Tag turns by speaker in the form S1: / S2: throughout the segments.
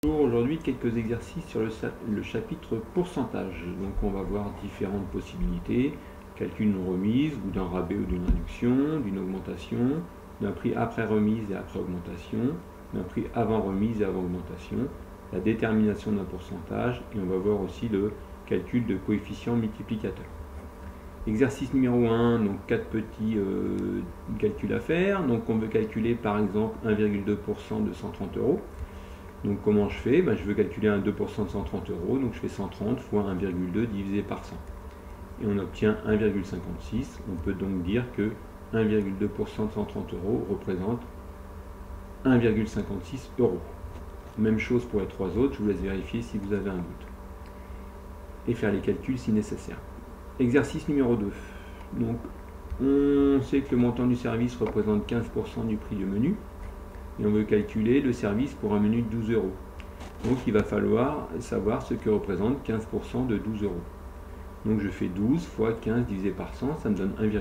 S1: Aujourd'hui, quelques exercices sur le chapitre pourcentage. Donc on va voir différentes possibilités, calcul d'une remise ou d'un rabais ou d'une réduction, d'une augmentation, d'un prix après remise et après augmentation, d'un prix avant remise et avant augmentation, la détermination d'un pourcentage, et on va voir aussi le calcul de coefficients multiplicateurs. Exercice numéro 1, donc 4 petits calculs à faire. Donc on veut calculer par exemple 1,2% de 130 euros. Donc comment je fais? Je veux calculer un 2% de 130 euros, donc je fais 130 fois 1,2 divisé par 100. Et on obtient 1,56. On peut donc dire que 1,2% de 130 euros représente 1,56 euros. Même chose pour les trois autres, je vous laisse vérifier si vous avez un doute. Et faire les calculs si nécessaire. Exercice numéro 2. Donc on sait que le montant du service représente 15% du prix du menu. Et on veut calculer le service pour un menu de 12 euros. Donc il va falloir savoir ce que représente 15% de 12 euros. Donc je fais 12 fois 15 divisé par 100, ça me donne 1,8.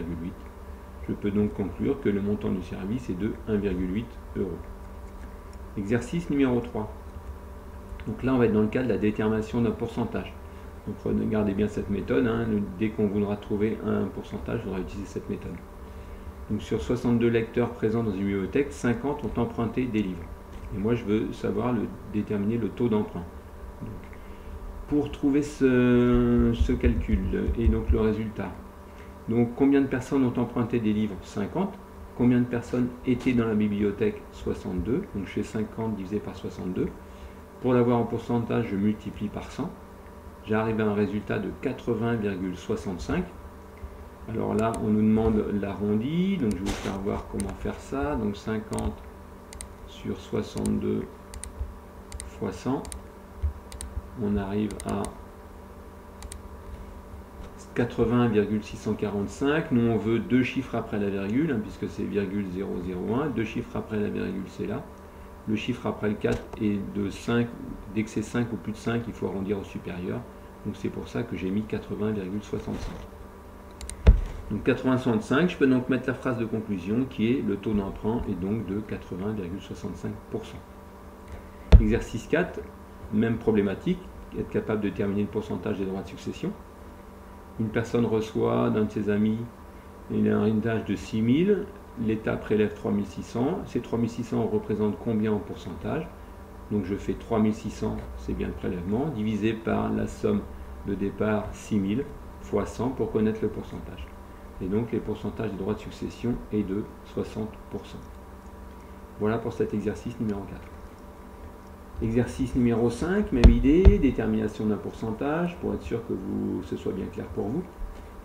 S1: Je peux donc conclure que le montant du service est de 1,8 euros. Exercice numéro 3. Donc là on va être dans le cas de la détermination d'un pourcentage. Donc regardez bien cette méthode, dès qu'on voudra trouver un pourcentage, il faudra utiliser cette méthode. Donc sur 62 lecteurs présents dans une bibliothèque, 50 ont emprunté des livres. Et moi je veux savoir déterminer le taux d'emprunt. Pour trouver ce calcul et donc le résultat, donc combien de personnes ont emprunté des livres? 50. Combien de personnes étaient dans la bibliothèque? 62. Donc je fais 50 divisé par 62. Pour l'avoir en pourcentage, je multiplie par 100. J'arrive à un résultat de 80,65. Alors là, on nous demande l'arrondi, donc je vais vous faire voir comment faire ça. Donc 50 sur 62 fois 100, on arrive à 80,645. Nous, on veut deux chiffres après la virgule, puisque c'est 0,001. Deux chiffres après la virgule, c'est là. Le chiffre après le 4 est de 5. Dès que c'est 5 ou plus de 5, il faut arrondir au supérieur. Donc c'est pour ça que j'ai mis 80,65. Donc 80,65, je peux donc mettre la phrase de conclusion qui est le taux d'emprunt est donc de 80,65%. Exercice 4, même problématique, être capable de déterminer le pourcentage des droits de succession. Une personne reçoit d'un de ses amis un héritage de 6 000, l'État prélève 3 600, ces 3 600 représentent combien en pourcentage? Donc je fais 3 600, c'est bien le prélèvement, divisé par la somme de départ 6 000 fois 100 pour connaître le pourcentage. Et donc les pourcentages des droits de succession est de 60%. Voilà pour cet exercice numéro 4. Exercice numéro 5, même idée, détermination d'un pourcentage, pour être sûr que ce soit bien clair pour vous.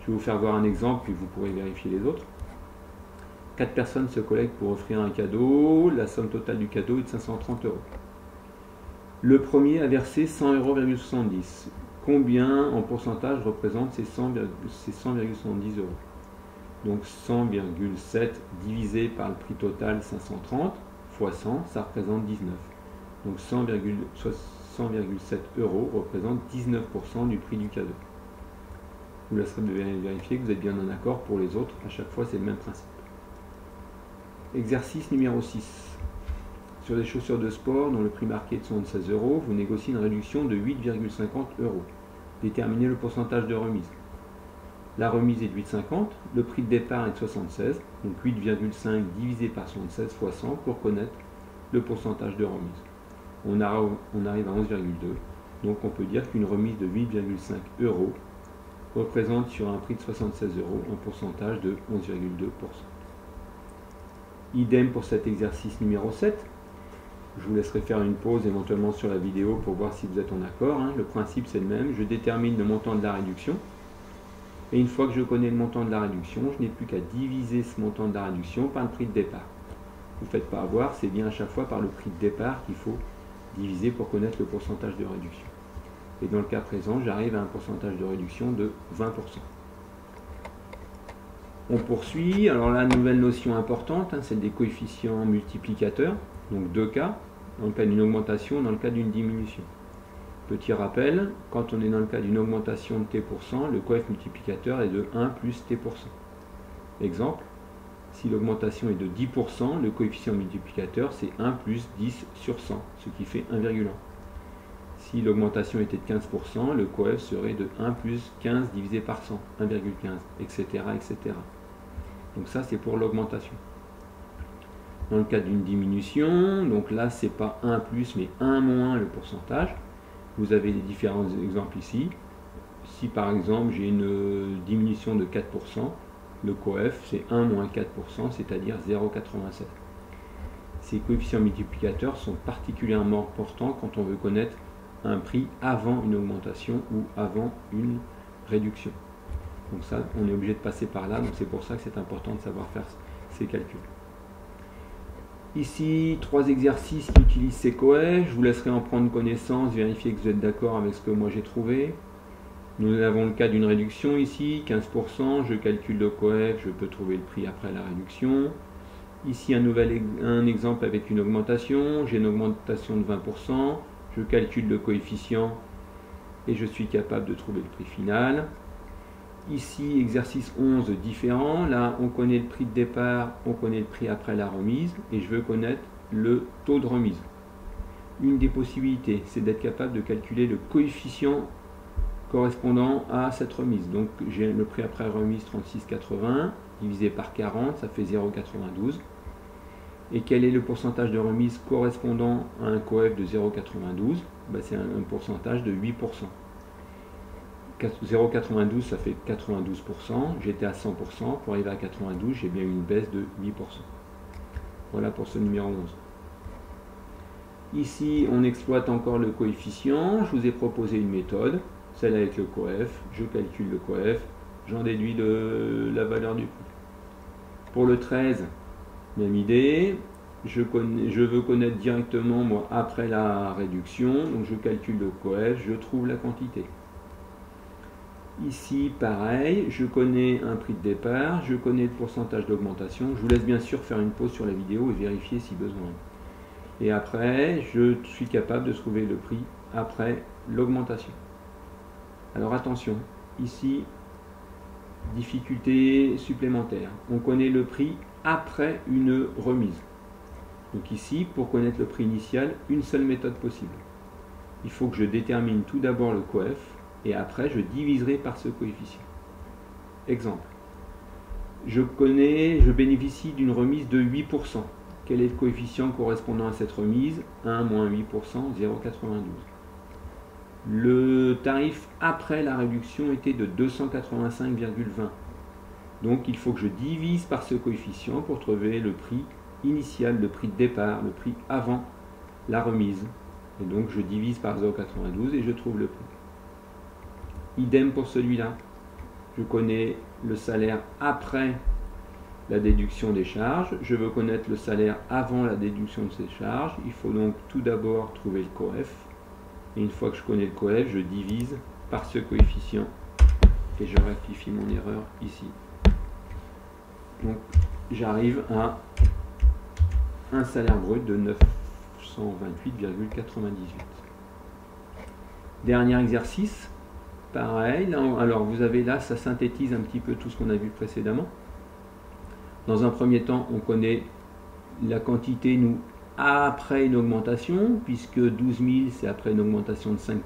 S1: Je vais vous faire voir un exemple, puis vous pourrez vérifier les autres. 4 personnes se collectent pour offrir un cadeau, la somme totale du cadeau est de 530 euros. Le premier a versé 100,70 euros. Combien en pourcentage représente ces 100,70 euros? Donc 100,7 divisé par le prix total 530 fois 100, ça représente 19. Donc 100,7 euros représente 19% du prix du cadeau. Je vous laisserai vérifier que vous êtes bien en accord pour les autres. À chaque fois, c'est le même principe. Exercice numéro 6. Sur des chaussures de sport dont le prix marqué est de 76 euros, vous négociez une réduction de 8,50 euros. Déterminez le pourcentage de remise. La remise est de 8,50, le prix de départ est de 76, donc 8,5 divisé par 76 fois 100 pour connaître le pourcentage de remise. On arrive à 11,2, donc on peut dire qu'une remise de 8,5 euros représente sur un prix de 76 euros un pourcentage de 11,2%. Idem pour cet exercice numéro 7. Je vous laisserai faire une pause éventuellement sur la vidéo pour voir si vous êtes en accord. Le principe c'est le même, je détermine le montant de la réduction. Et une fois que je connais le montant de la réduction, je n'ai plus qu'à diviser ce montant de la réduction par le prix de départ. Vous ne faites pas avoir, c'est bien à chaque fois par le prix de départ qu'il faut diviser pour connaître le pourcentage de réduction. Et dans le cas présent, j'arrive à un pourcentage de réduction de 20%. On poursuit, alors là, nouvelle notion importante, celle des coefficients multiplicateurs. Donc deux cas, dans le cas d'une augmentation et dans le cas d'une diminution. Petit rappel, quand on est dans le cas d'une augmentation de t%, le coefficient multiplicateur est de 1 plus t%. Exemple, si l'augmentation est de 10%, le coefficient multiplicateur c'est 1 plus 10 sur 100, ce qui fait 1,1. Si l'augmentation était de 15%, le coef serait de 1 plus 15 divisé par 100, 1,15, etc., etc. Donc ça, c'est pour l'augmentation. Dans le cas d'une diminution, donc là, c'est pas 1 plus, mais 1 moins le pourcentage. Vous avez les différents exemples ici. Si par exemple, j'ai une diminution de 4%, le coef, c'est 1 moins 4%, c'est-à-dire 0,87. Ces coefficients multiplicateurs sont particulièrement importants quand on veut connaître un prix avant une augmentation ou avant une réduction. Donc ça, on est obligé de passer par là, donc c'est pour ça que c'est important de savoir faire ces calculs. Ici, 3 exercices qui utilisent ces coefs. Je vous laisserai en prendre connaissance, vérifier que vous êtes d'accord avec ce que moi j'ai trouvé. Nous avons le cas d'une réduction ici, 15%, je calcule le coef, je peux trouver le prix après la réduction. Ici, un exemple avec une augmentation, j'ai une augmentation de 20%, je calcule le coefficient et je suis capable de trouver le prix final. Ici, exercice 11 différent, là on connaît le prix de départ, on connaît le prix après la remise et je veux connaître le taux de remise. Une des possibilités, c'est d'être capable de calculer le coefficient correspondant à cette remise. Donc j'ai le prix après remise 36,80 divisé par 40, ça fait 0,92. Et quel est le pourcentage de remise correspondant à un coef de 0,92? C'est un pourcentage de 8%. 0,92 ça fait 92%, j'étais à 100%, pour arriver à 92 j'ai bien eu une baisse de 8%. Voilà pour ce numéro 11. Ici on exploite encore le coefficient, je vous ai proposé une méthode, celle avec le coef, je calcule le coef, j'en déduis la valeur du prix. Pour le 13, même idée, je veux connaître directement moi après la réduction, donc je calcule le coef, je trouve la quantité. Ici, pareil, je connais un prix de départ, je connais le pourcentage d'augmentation. Je vous laisse bien sûr faire une pause sur la vidéo et vérifier si besoin. Et après, je suis capable de trouver le prix après l'augmentation. Alors attention, ici, difficulté supplémentaire. On connaît le prix après une remise. Donc ici, pour connaître le prix initial, une seule méthode possible. Il faut que je détermine tout d'abord le coef, et après je diviserai par ce coefficient. Exemple, je bénéficie d'une remise de 8%. Quel est le coefficient correspondant à cette remise? 1 moins 8%, 0,92. Le tarif après la réduction était de 285,20. Donc il faut que je divise par ce coefficient pour trouver le prix initial, le prix de départ, le prix avant la remise. Et donc je divise par 0,92 et je trouve le prix. Idem pour celui-là. Je connais le salaire après la déduction des charges. Je veux connaître le salaire avant la déduction de ces charges. Il faut donc tout d'abord trouver le coef. Et une fois que je connais le coef, je divise par ce coefficient. Et je rectifie mon erreur ici. Donc j'arrive à un salaire brut de 928,98. Dernier exercice. Pareil, là, alors vous avez là, ça synthétise un petit peu tout ce qu'on a vu précédemment. Dans un premier temps, on connaît la quantité, nous, après une augmentation, puisque 12 000, c'est après une augmentation de 5%,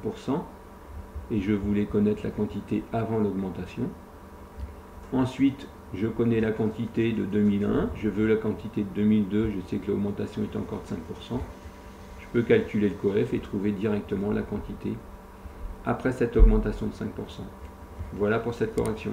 S1: et je voulais connaître la quantité avant l'augmentation. Ensuite, je connais la quantité de 2001, je veux la quantité de 2002, je sais que l'augmentation est encore de 5%. Je peux calculer le coef et trouver directement la quantité après cette augmentation de 5%. Voilà pour cette correction.